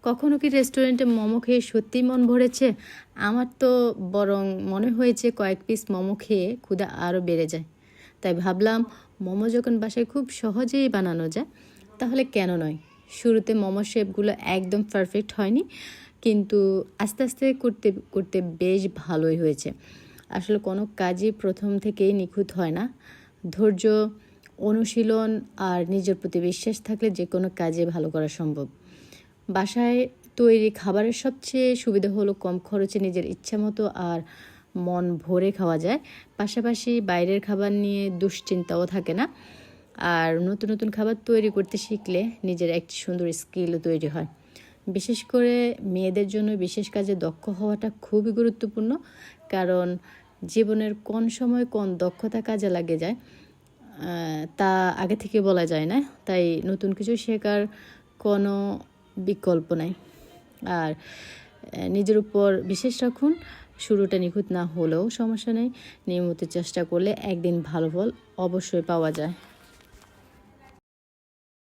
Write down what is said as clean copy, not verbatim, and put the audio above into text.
কখনো কি রেস্টুরেন্টে মোমো খেয়ে সত্যিই মন ভরেছে? আমার তো বরং মনে হয়েছে কয়েক পিস মোমো খেয়ে ক্ষুধা আরও বেড়ে যায়। তাই ভাবলাম মোমো যখন বাসায় খুব সহজেই বানানো যায়, তাহলে কেন নয়? শুরুতে মোমো শেপগুলো একদম পারফেক্ট হয়নি, কিন্তু আস্তে আস্তে করতে করতে বেশ ভালোই হয়েছে। আসলে কোনো কাজই প্রথম থেকেই নিখুঁত হয় না। ধৈর্য, অনুশীলন আর নিজের প্রতি বিশ্বাস থাকলে যে কোনো কাজে ভালো করা সম্ভব। বাসায় তৈরি খাবারের সবচেয়ে সুবিধা হলো কম খরচে নিজের ইচ্ছা মতো আর মন ভরে খাওয়া যায়। পাশাপাশি বাইরের খাবার নিয়ে দুশ্চিন্তাও থাকে না। আর নতুন নতুন খাবার তৈরি করতে শিখলে নিজের একটি সুন্দর স্কিলও তৈরি হয়। বিশেষ করে মেয়েদের জন্য বিশেষ কাজে দক্ষ হওয়াটা খুবই গুরুত্বপূর্ণ, কারণ জীবনের কোন সময় কোন দক্ষতা কাজে লাগে যায় তা আগে থেকে বলা যায় না। তাই নতুন কিছু শেখার কোনো বিকল্প নাই। আর নিজের উপর বিশ্বাস রাখুন। শুরুটা নিখুঁত না হলেও সমস্যা নেই, নিয়মিত চেষ্টা করলে একদিন ভালো ফল অবশ্যই পাওয়া যায়।